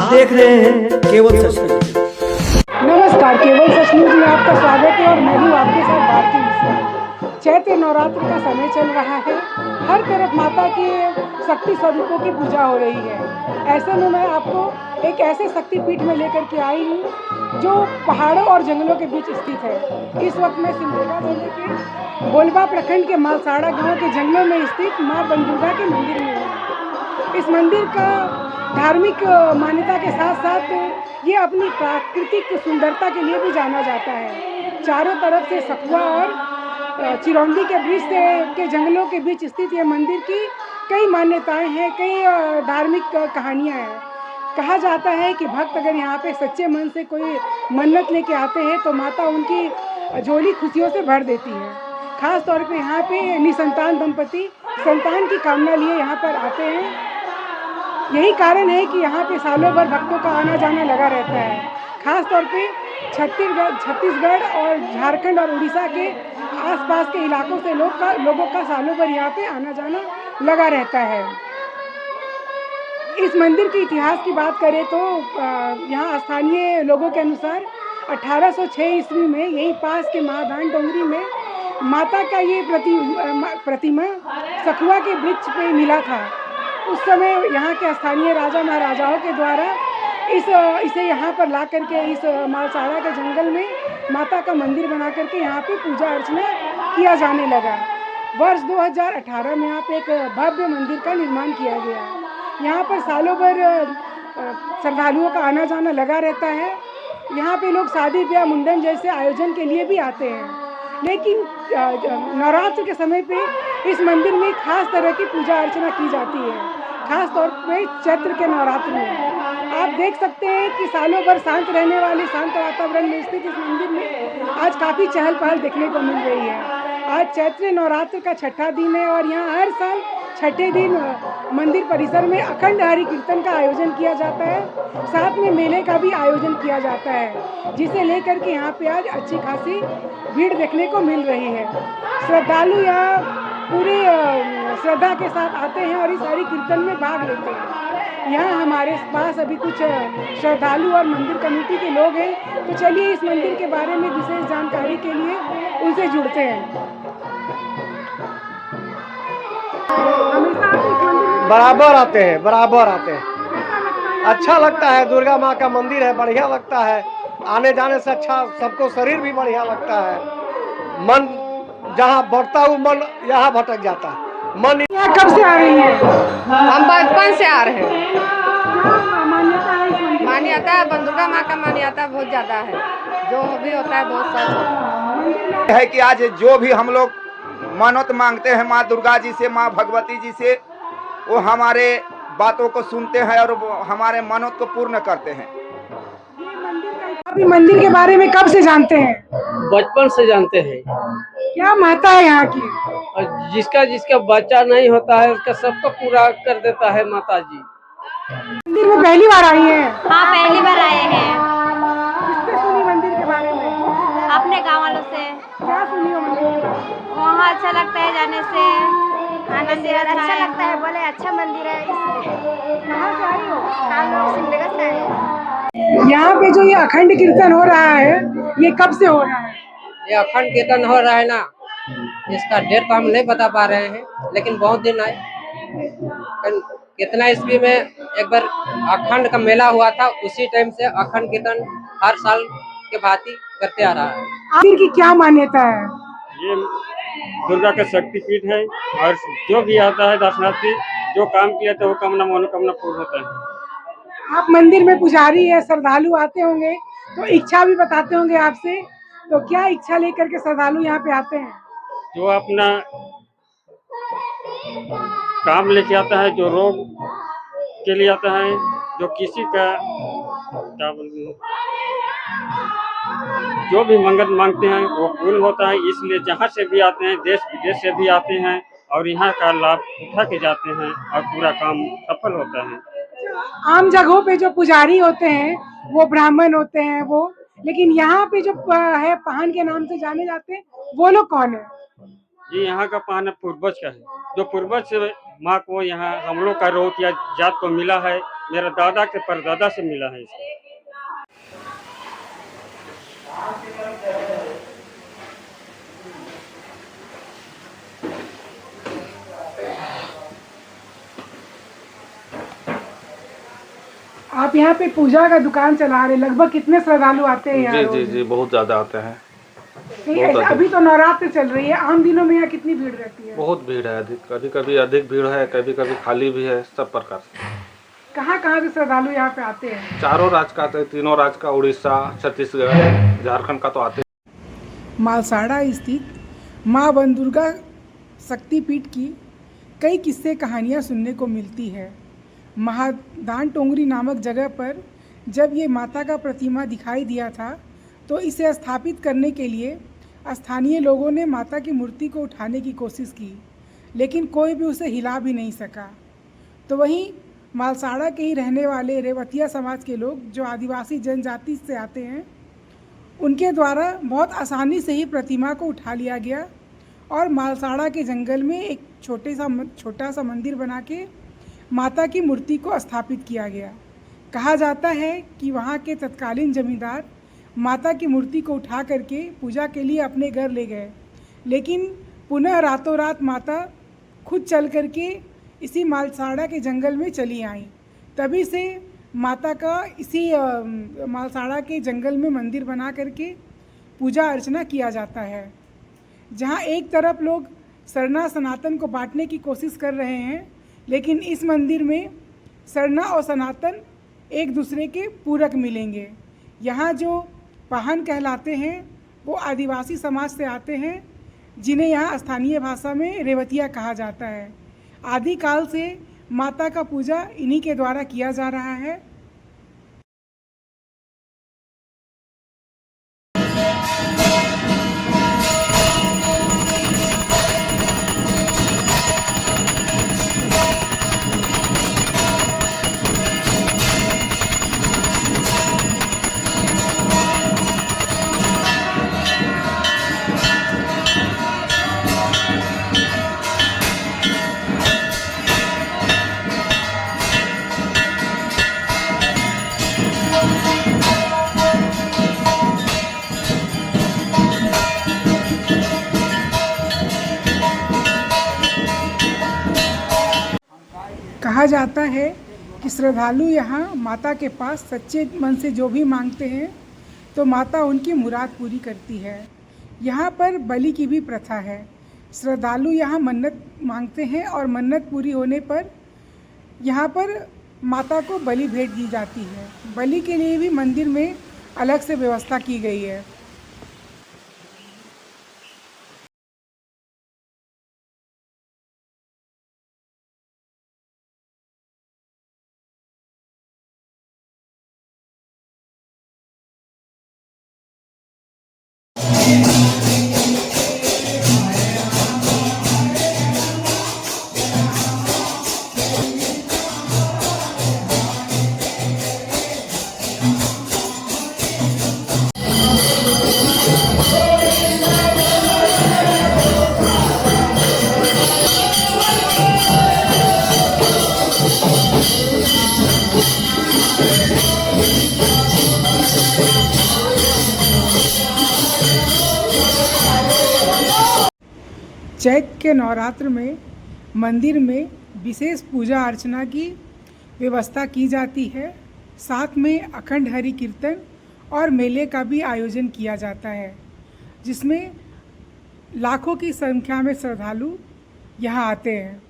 देख रहे हैं केवल सच न्यूज। नमस्कार, केवल सच न्यूज में आपका स्वागत है और मैं हूँ आपके साथ भारती मिश्रा। चैत्र नवरात्र का समय चल रहा है, हर तरफ माता के शक्ति स्वरूपों की पूजा हो रही है। ऐसे में मैं आपको एक ऐसे शक्तिपीठ में लेकर के आई हूँ जो पहाड़ों और जंगलों के बीच स्थित है। इस वक्त मैं सिमडेगा जिले के बोलबा प्रखंड के मालसाड़ा गांव के जंगलों में स्थित माँ बनदुर्गा के मंदिर में हूँ। इस मंदिर का धार्मिक मान्यता के साथ साथ ये अपनी प्राकृतिक सुंदरता के लिए भी जाना जाता है। चारों तरफ से सखुआ और चिरौंदी के वृक्ष के जंगलों के बीच स्थित ये मंदिर की कई मान्यताएं हैं, कई धार्मिक कहानियां हैं। कहा जाता है कि भक्त अगर यहाँ पे सच्चे मन से कोई मन्नत लेके आते हैं तो माता उनकी झोली खुशियों से भर देती है। खास तौर पे यहाँ पे निसंतान दंपति संतान की कामना लिए यहाँ पर आते हैं। यही कारण है कि यहाँ पे सालों भर भक्तों का आना जाना लगा रहता है। खास तौर पे छत्तीसगढ़ और झारखंड और उड़ीसा के आसपास के इलाकों से लोगों का सालों भर यहाँ पे आना जाना लगा रहता है। इस मंदिर के इतिहास की बात करें तो यहाँ स्थानीय लोगों के अनुसार 1806 ईस्वी में यहीं पास के महादान डोंगरी में माता का ये प्रतिमा सखुआ के वृक्ष पे मिला था। उस समय यहाँ के स्थानीय राजा महाराजाओं के द्वारा इसे यहाँ पर ला करके इस मालसाड़ा के जंगल में माता का मंदिर बना करके यहाँ पे पूजा अर्चना किया जाने लगा। वर्ष 2018 में यहाँ पे एक भव्य मंदिर का निर्माण किया गया। यहाँ पर सालों भर श्रद्धालुओं का आना जाना लगा रहता है। यहाँ पे लोग शादी ब्याह मुंडन जैसे आयोजन के लिए भी आते हैं, लेकिन नवरात्र के समय पे इस मंदिर में खास तरह की पूजा अर्चना की जाती है। खास तौर पे चैत्र के नवरात्र में आप देख सकते हैं कि सालों भर शांत रहने वाले शांत वातावरण में स्थित इस मंदिर में आज काफ़ी चहल पहल देखने को मिल रही है। आज चैत्र नवरात्र का छठा दिन है और यहाँ हर साल छठे दिन मंदिर परिसर में अखंड हरि कीर्तन का आयोजन किया जाता है। साथ में मेले का भी आयोजन किया जाता है, जिसे लेकर के यहाँ पे आज अच्छी खासी भीड़ देखने को मिल रही है। श्रद्धालु यहाँ पूरी श्रद्धा के साथ आते हैं और इस हरि कीर्तन में भाग लेते हैं। यहाँ हमारे पास अभी कुछ श्रद्धालु और मंदिर कमेटी के लोग हैं, तो चलिए इस मंदिर के बारे में विशेष जानकारी के लिए उनसे जुड़ते हैं। बराबर आते हैं। अच्छा लगता है, दुर्गा माँ का मंदिर है, बढ़िया लगता है। आने जाने से अच्छा सबको शरीर भी बढ़िया लगता है। मन जहाँ बढ़ता हुआ मन यहाँ भटक जाता है। मन यहाँ कब से आ रही है? हम बचपन से आ रहे हैं। मान्यता है इस मंदिर? मान्यता दुर्गा माँ का मान्यता बहुत ज्यादा है, जो भी होता है बहुत सच होता है। है कि आज जो भी हम लोग मन्नत मांगते हैं माँ दुर्गा जी से, माँ भगवती जी से, वो हमारे बातों को सुनते हैं और हमारे मन्नत को पूर्ण करते हैं। आप इस मंदिर के बारे में कब से जानते हैं? बचपन से जानते हैं। क्या महत्ता है यहाँ की? और जिसका बच्चा नहीं होता है उसका सबको पूरा कर देता है माता जी। मंदिर में पहली बार आई हैं? हाँ, पहली बार आए हैं। किससे सुनी मंदिर के बारे में? अपने गाँव वालों से। क्या सुनी हो मंदिर के बारे में? वहाँ अच्छा लगता है जाने से, आने से अच्छा लगता है। बोले अच्छा मंदिर है इसलिए। कहाँ से आई हो? हम लोग सिमडेगा से आए हैं। यहाँ पे जो ये अखंड कीर्तन हो रहा है, ये कब से हो रहा है? ये अखंड कीर्तन हो रहा है ना, इसका डेट तो हम नहीं बता पा रहे हैं, लेकिन बहुत दिन आए। कितना ईस्वी में एक बार अखंड का मेला हुआ था, उसी टाइम से अखंड कीर्तन हर साल के भांति करते आ रहा है। मंदिर की क्या मान्यता है? ये दुर्गा का शक्तिपीठ है और जो भी आता है दर्शनार्थी, जो काम किया था वो कामना मनोकामना पूर्ण होता है। आप मंदिर में पुजारी है, श्रद्धालु आते होंगे तो इच्छा भी बताते होंगे आपसे, तो क्या इच्छा लेकर के श्रद्धालु यहाँ पे आते हैं? जो अपना काम लेके आता है, जो रोग के लिए आता है, जो किसी का क्या बोलते हैं, जो भी मंगल मांगते हैं वो पूर्ण होता है। इसलिए जहाँ से भी आते हैं, देश विदेश से भी आते हैं और यहाँ का लाभ उठा के जाते हैं और पूरा काम सफल होता है। आम जगहों पे जो पुजारी होते हैं वो ब्राह्मण होते हैं वो, लेकिन यहाँ पे जो है पाहन के नाम से जाने जाते हैं, वो लोग कौन है? ये यहाँ का पाना पूर्वज का है, जो पूर्वज से माँ को यहाँ हम लोग का रोट या जात को मिला है, मेरा दादा के परदादा से मिला है इसको। आप यहाँ पे पूजा का दुकान चला रहे, लगभग कितने श्रद्धालु आते हैं यहाँ जी रोज? जी जी बहुत ज़्यादा आते हैं। नहीं, बहुत ऐसा अभी तो नवरात्र चल रही है, आम दिनों में यहाँ कितनी भीड़ रहती है? बहुत भीड़ है, अधिक कभी कभी अधिक भीड़ है, कभी कभी खाली भी है, सब प्रकार से। कहाँ कहाँ से श्रद्धालु यहाँ पे आते हैं? चारों राज्य का आते हैं, तीनों राज्य का, उड़ीसा, छत्तीसगढ़, झारखंड का तो आते हैं। मालसाड़ा स्थित माँ वन दुर्गा शक्तिपीठ की कई किस्से कहानियाँ सुनने को मिलती है। महादान टोंगरी नामक जगह पर जब ये माता का प्रतिमा दिखाई दिया था तो इसे स्थापित करने के लिए स्थानीय लोगों ने माता की मूर्ति को उठाने की कोशिश की, लेकिन कोई भी उसे हिला भी नहीं सका। तो वहीं मालसाड़ा के ही रहने वाले रेवतिया समाज के लोग जो आदिवासी जनजाति से आते हैं, उनके द्वारा बहुत आसानी से ही प्रतिमा को उठा लिया गया और मालसाड़ा के जंगल में एक छोटा सा मंदिर बना के माता की मूर्ति को स्थापित किया गया। कहा जाता है कि वहाँ के तत्कालीन जमींदार माता की मूर्ति को उठा करके पूजा के लिए अपने घर ले गए, लेकिन पुनः रातों रात माता खुद चल करके इसी मालसाड़ा के जंगल में चली आई। तभी से माता का इसी मालसाड़ा के जंगल में मंदिर बना करके पूजा अर्चना किया जाता है। जहाँ एक तरफ लोग सरना सनातन को बांटने की कोशिश कर रहे हैं, लेकिन इस मंदिर में सरना और सनातन एक दूसरे के पूरक मिलेंगे। यहाँ जो पाहन कहलाते हैं वो आदिवासी समाज से आते हैं, जिन्हें यहाँ स्थानीय भाषा में रेवतिया कहा जाता है। आदिकाल से माता का पूजा इन्हीं के द्वारा किया जा रहा है। कहा जाता है कि श्रद्धालु यहाँ माता के पास सच्चे मन से जो भी मांगते हैं तो माता उनकी मुराद पूरी करती है। यहाँ पर बलि की भी प्रथा है। श्रद्धालु यहाँ मन्नत मांगते हैं और मन्नत पूरी होने पर यहाँ पर माता को बलि भेंट दी जाती है। बलि के लिए भी मंदिर में अलग से व्यवस्था की गई है। चैत के नवरात्र में मंदिर में विशेष पूजा अर्चना की व्यवस्था की जाती है। साथ में अखंड हरि कीर्तन और मेले का भी आयोजन किया जाता है, जिसमें लाखों की संख्या में श्रद्धालु यहाँ आते हैं।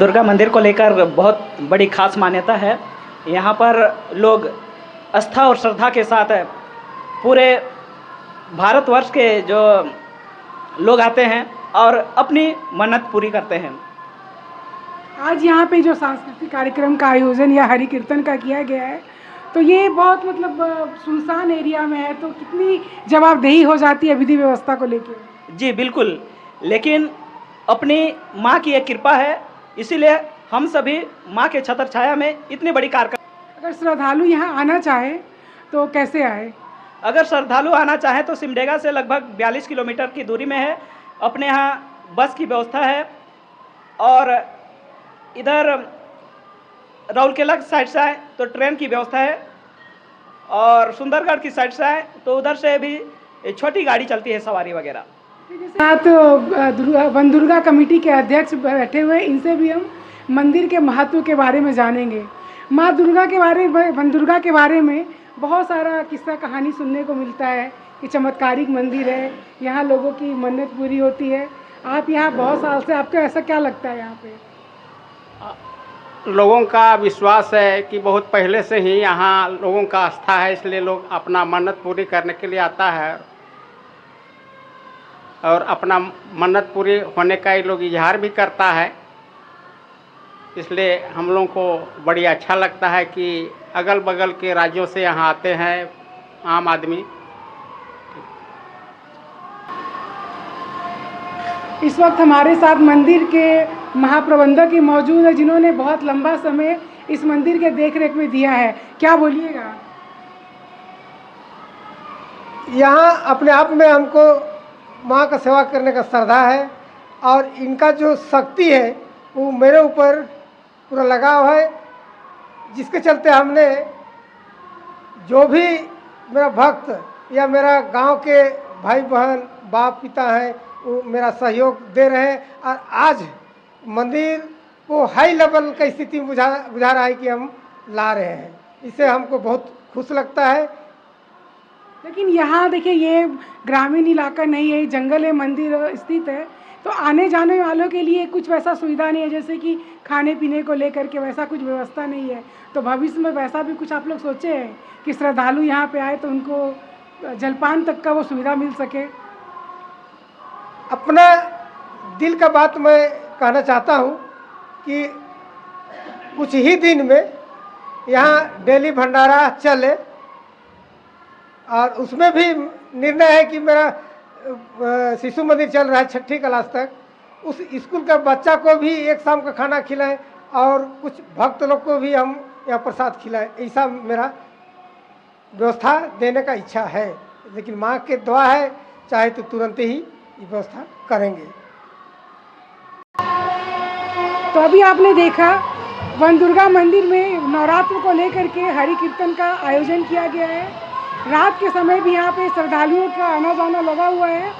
दुर्गा मंदिर को लेकर बहुत बड़ी खास मान्यता है। यहाँ पर लोग आस्था और श्रद्धा के साथ पूरे भारतवर्ष के जो लोग आते हैं और अपनी मन्नत पूरी करते हैं। आज यहाँ पे जो सांस्कृतिक कार्यक्रम का आयोजन या हरि कीर्तन का किया गया है, तो ये बहुत मतलब सुनसान एरिया में है, तो कितनी जवाबदेही हो जाती है विधि व्यवस्था को लेकर? जी बिल्कुल, लेकिन अपनी माँ की एक कृपा है, इसीलिए हम सभी माँ के छत्र छाया में इतनी बड़ी कार्यक्रम। अगर श्रद्धालु यहाँ आना चाहे तो कैसे आए? अगर श्रद्धालु आना चाहे तो सिमडेगा से लगभग 42 किलोमीटर की दूरी में है। अपने यहाँ बस की व्यवस्था है और इधर राउरकेला की साइड से आए तो ट्रेन की व्यवस्था है और सुंदरगढ़ की साइड से आए तो उधर से भी छोटी गाड़ी चलती है सवारी वगैरह। साथ वन दुर्गा कमेटी के अध्यक्ष बैठे हुए, इनसे भी हम मंदिर के महत्व के बारे में जानेंगे। माँ दुर्गा के बारे में, वन दुर्गा के बारे में बहुत सारा किस्सा कहानी सुनने को मिलता है कि चमत्कारिक मंदिर है, यहाँ लोगों की मन्नत पूरी होती है। आप यहाँ बहुत साल से, आपको ऐसा क्या लगता है यहाँ पे? लोगों का विश्वास है कि बहुत पहले से ही यहाँ लोगों का आस्था है, इसलिए लोग अपना मन्नत पूरी करने के लिए आता है और अपना मन्नत पूरी होने का ये लोग इजहार भी करता है। इसलिए हम लोगों को बड़ी अच्छा लगता है कि अगल बगल के राज्यों से यहाँ आते हैं आम आदमी। इस वक्त हमारे साथ मंदिर के महाप्रबंधक ही मौजूद है, जिन्होंने बहुत लंबा समय इस मंदिर के देखरेख में दिया है। क्या बोलिएगा? यहाँ अपने आप में हमको माँ का सेवा करने का श्रद्धा है और इनका जो शक्ति है वो मेरे ऊपर पूरा लगाव है, जिसके चलते हमने जो भी मेरा भक्त या मेरा गांव के भाई बहन बाप पिता हैं वो मेरा सहयोग दे रहे हैं और आज मंदिर को हाई लेवल की स्थिति में बुझा रहा है कि हम ला रहे हैं। इससे हमको बहुत खुश लगता है। लेकिन यहाँ देखिए, ये ग्रामीण इलाका नहीं है, जंगल है, मंदिर स्थित है, तो आने जाने वालों के लिए कुछ वैसा सुविधा नहीं है, जैसे कि खाने पीने को लेकर के वैसा कुछ व्यवस्था नहीं है। तो भविष्य में वैसा भी कुछ आप लोग सोचे हैं कि श्रद्धालु यहाँ पे आए तो उनको जलपान तक का वो सुविधा मिल सके? अपना दिल का बात मैं कहना चाहता हूँ कि कुछ ही दिन में यहाँ डेली भंडारा चले और उसमें भी निर्णय है कि मेरा शिशु मंदिर चल रहा है 6ठी क्लास तक, उस स्कूल का बच्चा को भी एक शाम का खाना खिलाएं और कुछ भक्त लोग को भी हम यहाँ प्रसाद खिलाएं। ऐसा मेरा व्यवस्था देने का इच्छा है, लेकिन माँ के दुआ है, चाहे तो तुरंत ही ये व्यवस्था करेंगे। तो अभी आपने देखा वन दुर्गा मंदिर में नवरात्र को लेकर के हरि कीर्तन का आयोजन किया गया है। रात के समय भी यहाँ पे श्रद्धालुओं का आना जाना लगा हुआ है।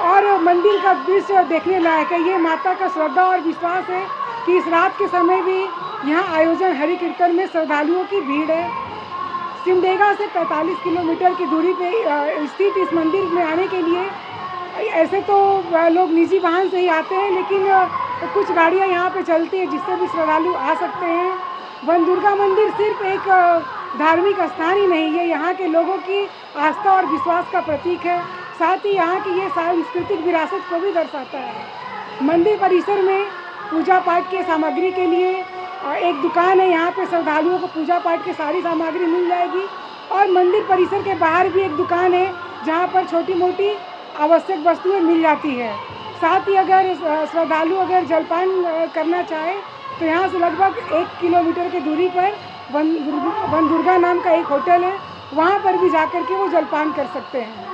और मंदिर का दृश्य देखने लायक है। ये माता का श्रद्धा और विश्वास है कि इस रात के समय भी यहाँ आयोजन हरि कीर्तन में श्रद्धालुओं की भीड़ है। सिमडेगा से 45 किलोमीटर की दूरी पे स्थित इस मंदिर में आने के लिए ऐसे तो लोग निजी वाहन से ही आते हैं, लेकिन कुछ गाड़ियाँ यहाँ पे चलती है जिससे भी श्रद्धालु आ सकते हैं। वन दुर्गा मंदिर सिर्फ एक धार्मिक स्थान ही नहीं है, यहाँ के लोगों की आस्था और विश्वास का प्रतीक है। साथ ही यहाँ की ये सांस्कृतिक विरासत को भी दर्शाता है। मंदिर परिसर में पूजा पाठ के सामग्री के लिए एक दुकान है। यहाँ पे श्रद्धालुओं को पूजा पाठ की सारी सामग्री मिल जाएगी। और मंदिर परिसर के बाहर भी एक दुकान है जहाँ पर छोटी मोटी आवश्यक वस्तुएं मिल जाती है। साथ ही अगर श्रद्धालु अगर जलपान करना चाहे तो यहाँ से लगभग 1 किलोमीटर की दूरी पर वन दुर्गा नाम का एक होटल है, वहाँ पर भी जाकर के वो जलपान कर सकते हैं।